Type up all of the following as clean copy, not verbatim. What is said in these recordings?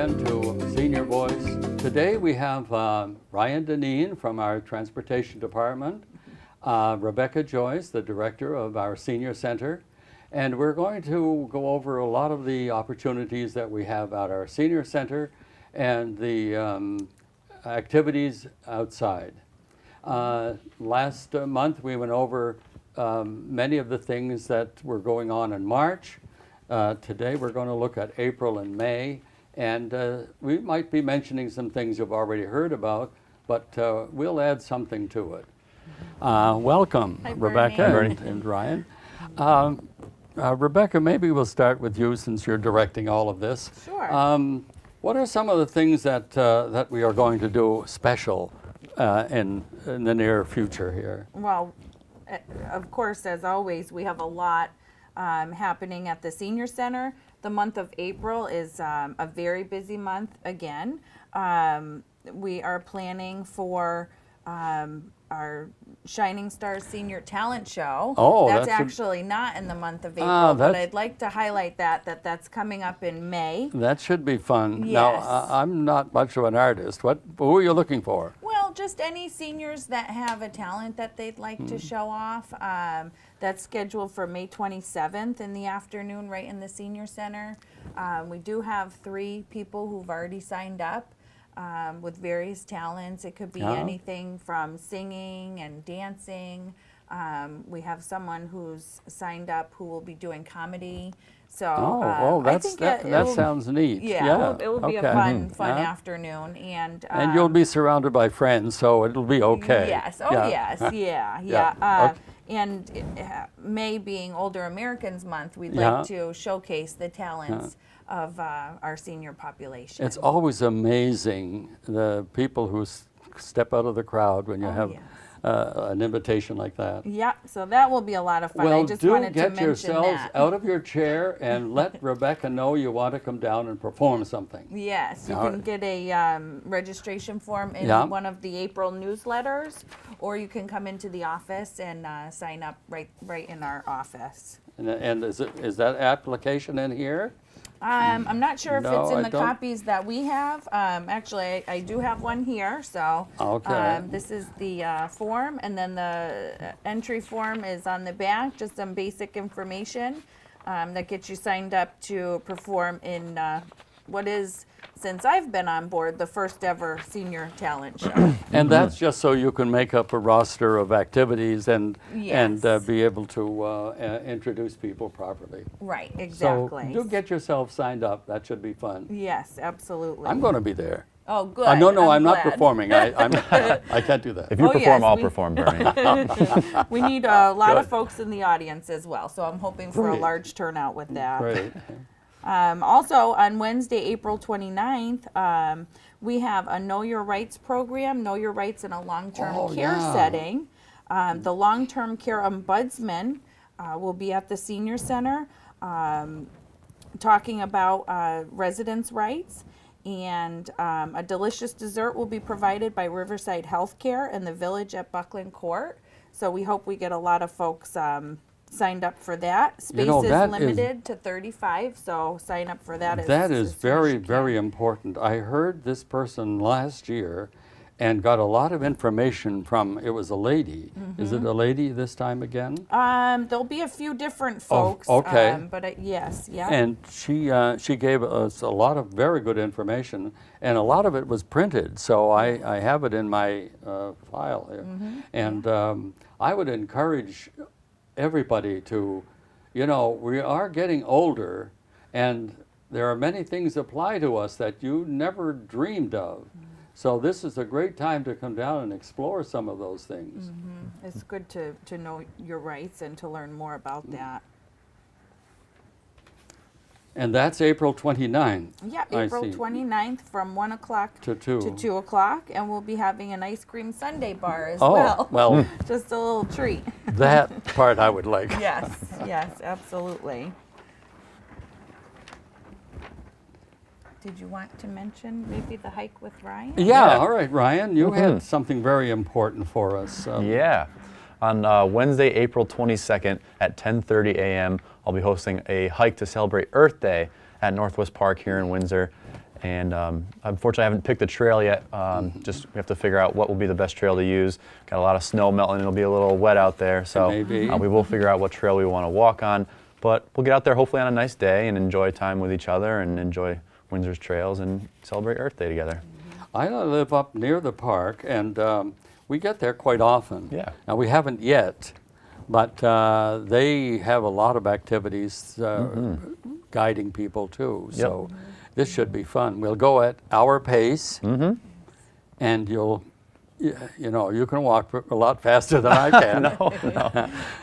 again to Senior Voice. Today we have Ryan Deneen from our Transportation Department, Rebecca Joyce, the Director of our Senior Center, and we're going to go over a lot of the opportunities that we have at our Senior Center and the activities outside. Last month we went over many of the things that were going on in March. Today we're going to look at April and May, and we might be mentioning some things you've already heard about, but we'll add something to it. Welcome, Hi, Rebecca Bernie. and Ryan. Rebecca, maybe we'll start with you since you're directing all of this. Sure. What are some of the things that, that we are going to do special in the near future here? Well, of course, as always, we have a lot happening at the Senior Center. The month of April is a very busy month again. We are planning for our Shining Stars Senior Talent Show. Oh, that's that's actually not in the month of April, but that's- I'd like to highlight that's coming up in May. That should be fun. Yes. Now, I'm not much of an artist. Who are you looking for? Well, just any seniors that have a talent that they'd like to show off. That's scheduled for May 27th in the afternoon, right in the Senior Center. We do have 3 people who've already signed up with various talents. It could be anything from singing and dancing. We have someone who's signed up who will be doing comedy. So I think that sounds neat. Yeah, it will be okay. a fun afternoon, and you'll be surrounded by friends, so it'll be okay. Yes. Oh, Yeah. yes. Yeah. Okay. And May being Older Americans Month, we'd like to showcase the talents of our senior population. It's always amazing the people who step out of the crowd when you have an invitation like that. Yeah, so that will be a lot of fun. Well, I just do wanted to get mention yourselves that. out of your chair and let Rebecca know you want to come down and perform something. Yes, you All can right. get a registration form in one of the April newsletters, or you can come into the office and sign up right in our office. And is that application in here? I'm not sure if No, it's in I the don't. copies that we have. Actually, I do have one here. So Okay. this is the form, and then the entry form is on the back, just some basic information that gets you signed up to perform in what is, since I've been on board, the first ever senior talent show. And that's just so you can make up a roster of activities and Yes. be able to introduce people properly. Right, exactly. So do get yourself signed up. That should be fun. Yes, absolutely. I'm going to be there. Oh, good. No, I'm not glad. performing. I can't do that. If you Oh, perform, yes, I'll we- perform, Bernie. We need a lot of Good. folks in the audience as well, so I'm hoping for a Great. large turnout with that. Great. Also, on Wednesday, April 29th, we have a Know Your Rights program, Know Your Rights in a long-term care setting. The long-term care ombudsman will be at the Senior Center talking about residents' rights. And a delicious dessert will be provided by Riverside Healthcare in the Village at Buckland Court. So we hope we get a lot of folks signed up for that. Space is that limited to 35, so sign up for that. That is as soon as very, you can. very important. I heard this person last year and got a lot of information from, it was a lady. Is it a lady this time again? There'll be a few different folks. okay. But yes, yeah. And she gave us a lot of very good information, and a lot of it was printed, so I have it in my file here. And I would encourage everybody to, we are getting older, and there are many things apply to us that you never dreamed of. So this is a great time to come down and explore some of those things. It's good to know your rights and to learn more about that. And that's April 29th. Yeah, I April see. 29th from 1 o'clock To 2. to 2 o'clock, and we'll be having an ice cream sundae bar as Oh, well. well, Just a little treat. that part I would like. Yes, yes, absolutely. Did you want to mention maybe the hike with Ryan? Yeah, all right, Ryan, you had something very important for us. Yeah. On Wednesday, April 22nd at 10:30 a.m., I'll be hosting a hike to celebrate Earth Day at Northwest Park here in Windsor. And unfortunately, I haven't picked the trail yet. Just we have to figure out what will be the best trail to use. Got a lot of snow melting. It'll be a little wet out there, so Maybe. we will figure out what trail we want to walk on. But we'll get out there hopefully on a nice day and enjoy time with each other and enjoy Windsor's trails and celebrate Earth Day together. I live up near the park, and we get there quite often. Yeah. Now, we haven't yet, but they have a lot of activities guiding people too. Yep. So this should be fun. We'll go at our pace, and you know, you can walk a lot faster than I can. No.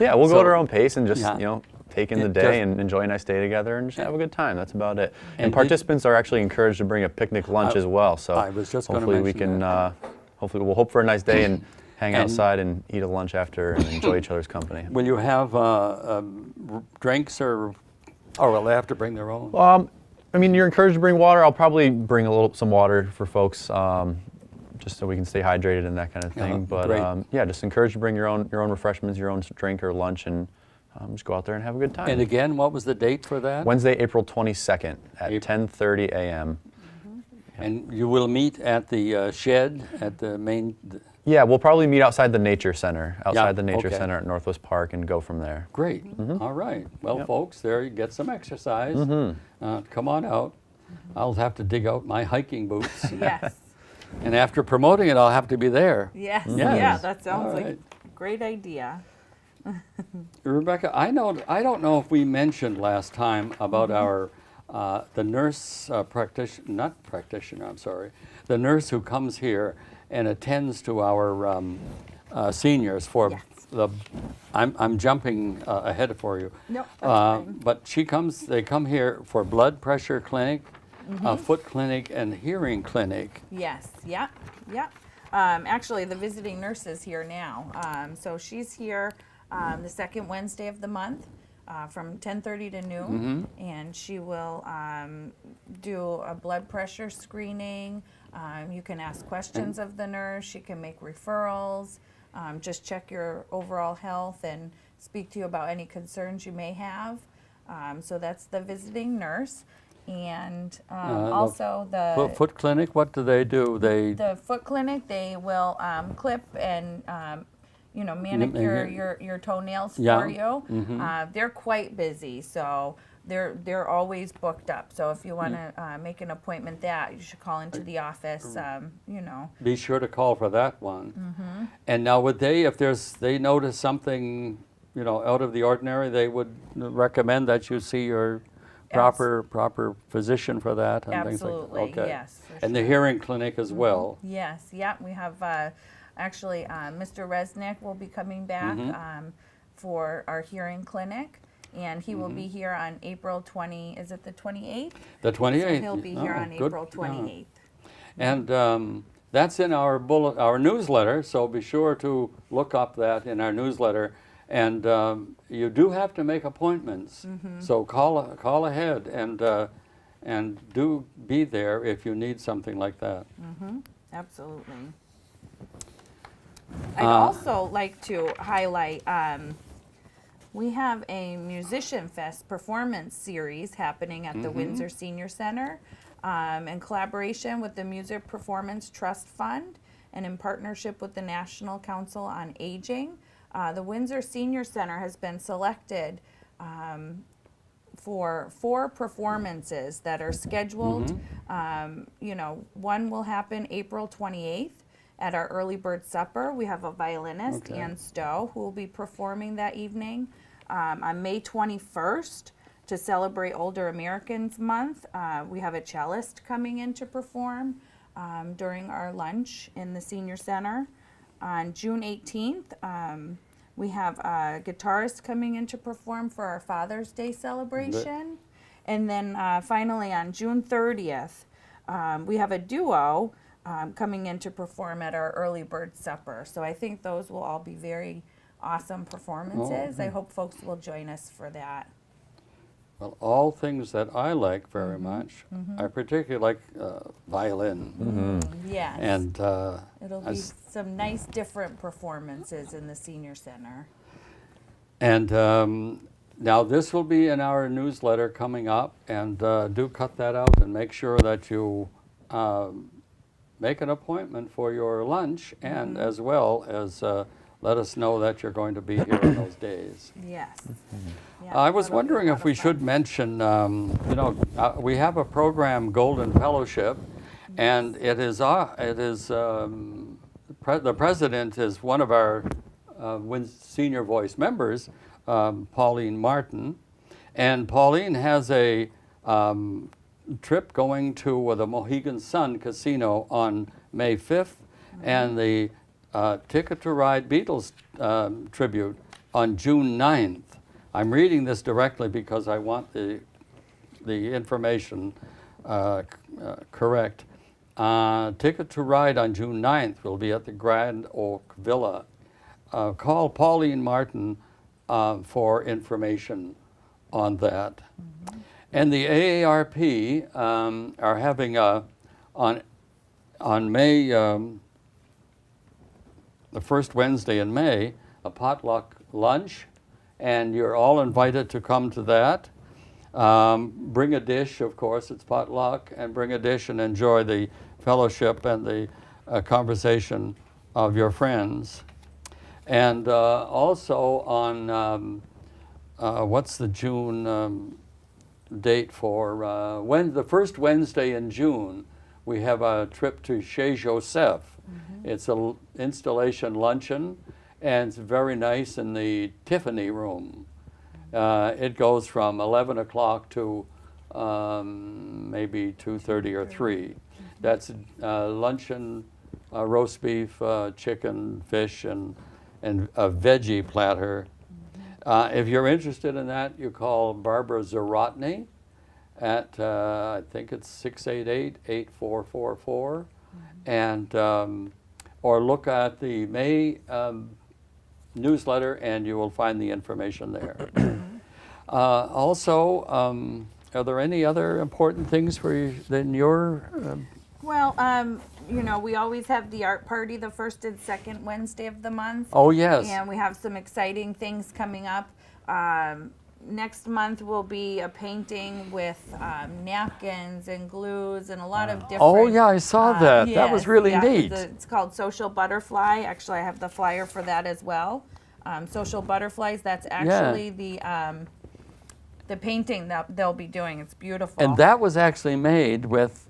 Yeah, we'll go So- at our own pace and just, Yeah. you know, take in the It day just- and enjoy a nice day together and just have a good time. That's about it. And And participants are actually encouraged to bring a picnic lunch as well. So I was just gonna hopefully we mention can, hopefully we'll hope for a nice day and hang And- outside and eat a lunch after and enjoy each other's company. Will you have drinks or will they have to bring their own? I mean, you're encouraged to bring water. I'll probably bring some water for folks, just so we can stay hydrated and that kind of thing. But great. yeah, just encouraged to bring your own refreshments, your own drink or lunch, and just go out there and have a good time. And again, what was the date for that? Wednesday, April 22nd at April. 10:30 a.m. And you will meet at the shed at the main. Yeah, we'll probably meet outside the Nature Center, outside the Nature okay. Center at Northwest Park, and go from there. Great. All right. Well, Yep. folks, there you get some exercise. Come on out. I'll have to dig out my hiking boots. Yes. And after promoting it, I'll have to be there. Yes. Yes. Yeah, that sounds All like right. a great idea. Rebecca, I don't know if we mentioned last time about our the nurse practitioner. I'm sorry, the nurse who comes here and attends to our seniors for Yes. the. I'm jumping ahead for you. No, that's fine. But they come here for blood pressure clinic, foot clinic, and hearing clinic. Yes, yeah, yeah. Actually, the visiting nurse is here now. So she's here the second Wednesday of the month from 10:30 to noon, and she will do a blood pressure screening. You can ask questions of the nurse. She can make referrals, just check your overall health and speak to you about any concerns you may have. So that's the visiting nurse. And also the Foot clinic. What do they do? the foot clinic, they will clip and manicure your toenails Yeah. for you. They're quite busy, so they're always booked up. So if you want to make an appointment, you should call into the office. Be sure to call for that one. And now, would they, if they notice something, out of the ordinary, they would recommend that you see your proper physician for that and Absolutely, things like that. Okay. yes, for And the sure. hearing clinic as well. Yes, yeah, we have actually Mr. Resnick will be coming back for our hearing clinic, and he will be here on April 20. Is it the 28th? The 28th. So he'll be here on good. April 28th. And that's in our newsletter, so be sure to look up that in our newsletter. And you do have to make appointments, so call ahead and do be there if you need something like that. Absolutely. I'd also like to highlight, we have a Musician Fest performance series happening at the Windsor Senior Center in collaboration with the Music Performance Trust Fund and in partnership with the National Council on Aging. The Windsor Senior Center has been selected for 4 performances that are scheduled. One will happen April 28th at our early bird supper. We have a violinist, Okay. Ann Stowe, who will be performing that evening. On May 21st, to celebrate Older Americans Month, we have a cellist coming in to perform during our lunch in the Senior Center. On June 18th, we have a guitarist coming in to perform for our Father's Day celebration. And then finally on June 30th, we have a duo coming in to perform at our early bird supper. So I think those will all be very awesome performances. I hope folks will join us for that. Well, all things that I like very much. I particularly like violin. Yes. And It'll be some nice different performances in the Senior Center. And Now, this will be in our newsletter coming up, and do cut that out and make sure that you make an appointment for your lunch, and as well as let us know that you're going to be here on those days. Yes. Yeah, I was that'll be a wondering lot if of we fun. should mention, we have a program, Golden Fellowship, and the president is one of our Senior Voice members, Pauline Martin, and Pauline has a trip going to the Mohegan Sun Casino on May 5th, and the Ticket to Ride Beatles tribute on June 9th. I'm reading this directly because I want the information correct. Ticket to Ride on June 9th will be at the Grand Oak Villa. Call Pauline Martin for information on that. And the AARP are having on May, the first Wednesday in May, a potluck lunch, and you're all invited to come to that. Bring a dish, of course, it's potluck, and bring a dish and enjoy the fellowship and the conversation of your friends. And also on, what's the June date for? The first Wednesday in June, we have a trip to Chez Joseph. It's an installation luncheon, and it's very nice in the Tiffany room. It goes from 11 o'clock to maybe 2:30 or 3. That's luncheon, roast beef, chicken, fish, and a veggie platter. If you're interested in that, you call Barbara Zarotny at, I think it's 688-8444, and or look at the May newsletter, and you will find the information there. Also, are there any other important things for you in your? Well, we always have the art party the first and second Wednesday of the month. Oh, yes. And we have some exciting things coming up. Next month will be a painting with napkins and glues and a lot of different. Oh, yeah, I saw that. That was yes, really yeah, neat. It's called Social Butterfly. Actually, I have the flyer for that as well. Social Butterflies. That's actually the painting that they'll be doing. It's beautiful. And that was actually made with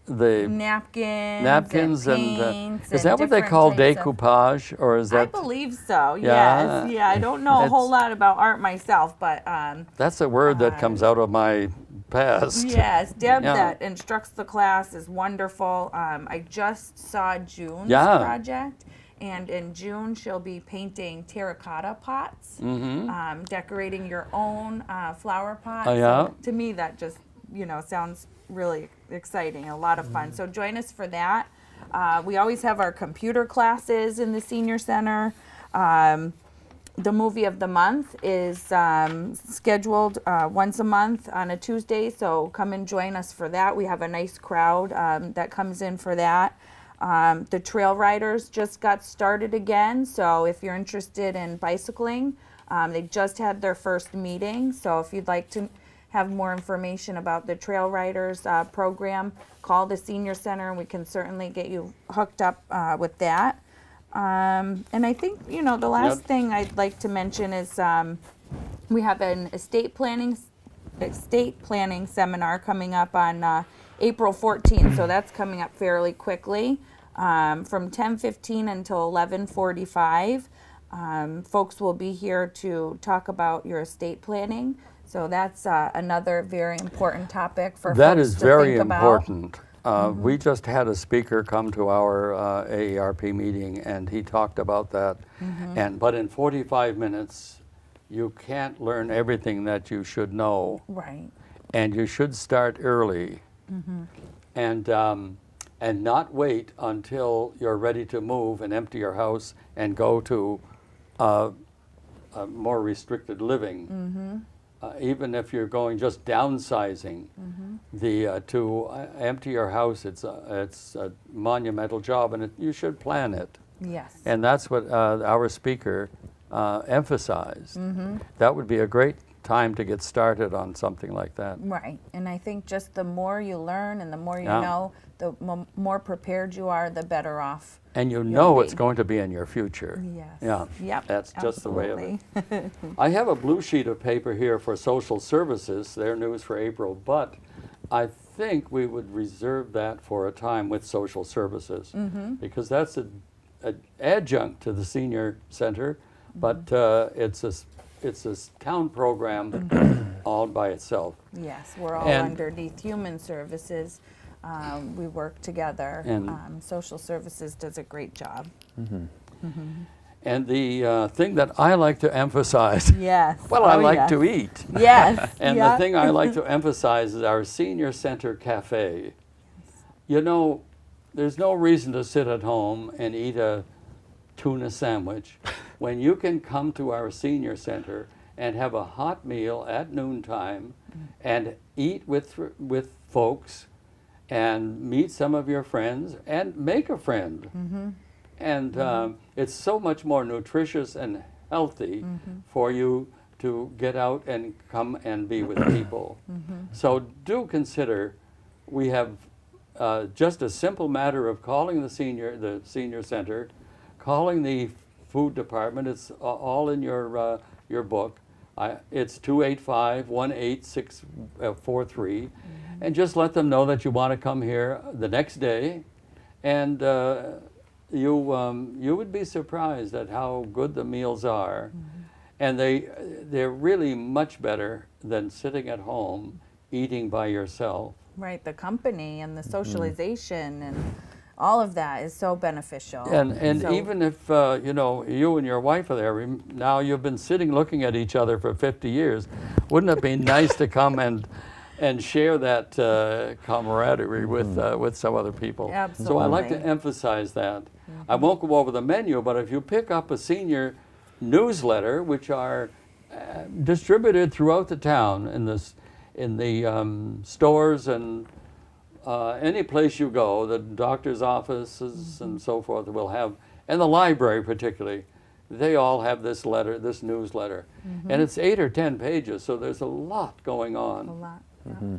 the napkins and paints. is that what they call decoupage, or is that? I believe so. Yeah. Yes. Yeah. I don't know a whole lot about art myself, but that's a word that comes out of my past. yes, Deb Yeah. that instructs the class is wonderful. I just saw June's Yeah. project, and in June she'll be painting terracotta pots, decorating your own flower pots. Oh, yeah. And to me, that just sounds really exciting, a lot of fun. So join us for that. We always have our computer classes in the senior center. The movie of the month is scheduled once a month on a Tuesday, so come and join us for that. We have a nice crowd that comes in for that. The trail riders just got started again, so if you're interested in bicycling, they just had their first meeting. So if you'd like to have more information about the Trail Riders program, call the Senior Center and we can certainly get you hooked up with that. And I think, the last thing I'd like to mention is we have an estate planning seminar coming up on April 14th, so that's coming up fairly quickly, from 10:15 until 11:45. Folks will be here to talk about your estate planning. So that's another very important topic for That folks is to very think about. important. We just had a speaker come to our AARP meeting, and he talked about that. But in 45 minutes, you can't learn everything that you should know. Right. And you should start early, and not wait until you're ready to move and empty your house and go to a more restricted living. Even if you're going just downsizing, to empty your house, it's a monumental job, and you should plan it. Yes. And that's what our speaker emphasized. That would be a great time to get started on something like that. Right, and I think just the more you learn and the more you Yeah. know, the more prepared you are, the better off. And you You'll know be. it's going to be in your future. Yes. Yeah. Yep. That's just the way of it. absolutely. I have a blue sheet of paper here for social services, their news for April, but I think we would reserve that for a time with social services because that's an adjunct to the senior center, but it's a town program all by itself. Yes, we're all And- underneath human services. We work together. And- Social services does a great job. And the thing that I like to emphasize, Yes. well, I Oh, like yes. to eat. Yes. And yeah. the thing I like to emphasize is our senior center cafe. You know, there's no reason to sit at home and eat a tuna sandwich when you can come to our senior center and have a hot meal at noontime and eat with folks and meet some of your friends and make a friend. And it's so much more nutritious and healthy for you to get out and come and be with people. So do consider, we have just a simple matter of calling the senior center, calling the food department. It's all in your book. It's 285-18643, and just let them know that you want to come here the next day, and you would be surprised at how good the meals are, and they're really much better than sitting at home eating by yourself. Right, the company and the socialization and all of that is so beneficial. And So- even if you know, you and your wife are there, now you've been sitting looking at each other for 50 years, wouldn't it be nice to come and share that camaraderie with some other people? So I like to Absolutely. emphasize that. I won't go over the menu, but if you pick up a senior newsletter, which are distributed throughout the town in the stores and any place you go, the doctor's offices and so forth will have, and the library particularly, they all have this newsletter. And it's 8 or 10 pages, so there's a lot going on. A lot. yeah.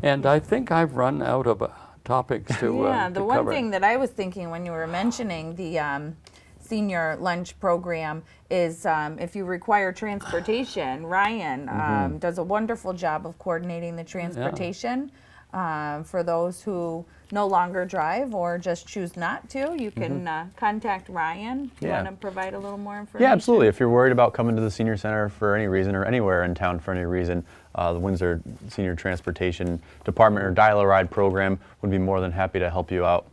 And I think I've run out of topics to Yeah, to the one cover. thing that I was thinking when you were mentioning the senior lunch program is if you require transportation, Ryan does a wonderful job of coordinating the transportation for those who no longer drive or just choose not to. You can contact Ryan. You Yeah. want to provide a little more information? Yeah, absolutely. If you're worried about coming to the senior center for any reason or anywhere in town for any reason, the Windsor Senior Transportation Department or Dial-A-Ride program would be more than happy to help you out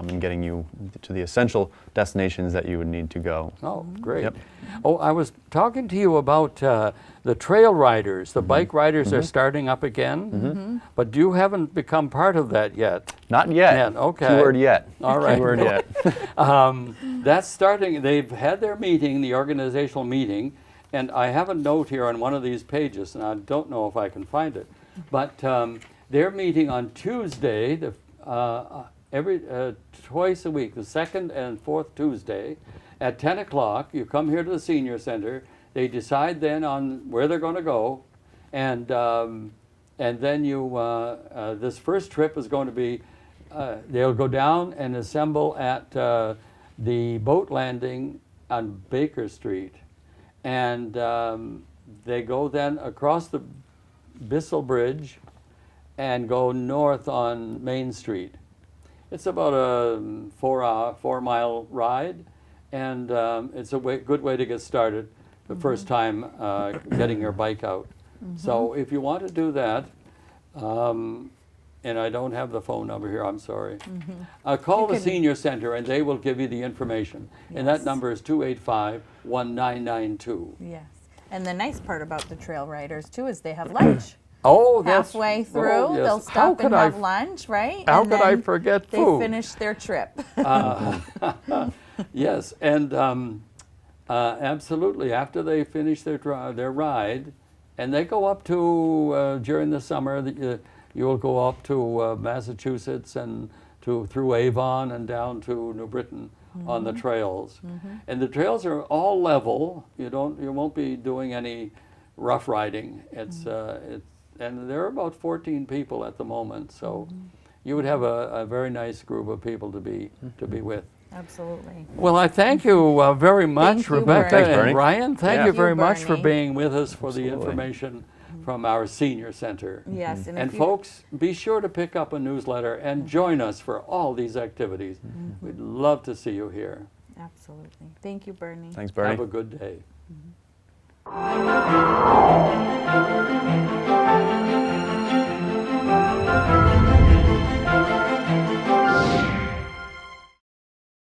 in getting you to the essential destinations that you would need to go. Oh, great. Yep. Oh, I was talking to you about the trail riders. The bike riders are starting up again, but you haven't become part of that yet. Not yet. Yeah, okay. Keyword yet. All right. Keyword yet. That's starting, they've had their meeting, the organizational meeting, and I have a note here on one of these pages, and I don't know if I can find it, but they're meeting on Tuesday, twice a week, the second and fourth Tuesday, at 10 o'clock. You come here to the senior center. They decide then on where they're going to go, and then this first trip is going to be, they'll go down and assemble at the boat landing on Baker Street, and they go then across the Bissell Bridge and go north on Main Street. It's about a 4-mile ride, and it's a good way to get started the first time getting your bike out. So if you want to do that, and I don't have the phone number here, I'm sorry, call the senior center and they will give you the information. And that Yes. number is 285-1992. Yes. And the nice part about the trail riders too is they have lunch. Oh, that's Halfway through, oh, yes. they'll How stop could and I have lunch, right? How And could I then forget they food? finish their trip. Yes, and absolutely. After they finish their ride, and they go up to during the summer, you'll go up to Massachusetts and through Avon and down to New Britain on the trails, and the trails are all level. You won't be doing any rough riding. And there are about 14 people at the moment, so you would have a very nice group of people to be with. Absolutely. Well, I thank you very much, Thank you, Rebecca Bernie. Thanks, Bernie. and Ryan. Thank Yeah. you very Thank you, much for Bernie. being with us for the Absolutely. information from our senior center. Yes, And if you- folks, be sure to pick up a newsletter and join us for all these activities. We'd love to see you here. Absolutely. Thank you, Bernie. Thanks, Bernie. Have a good day.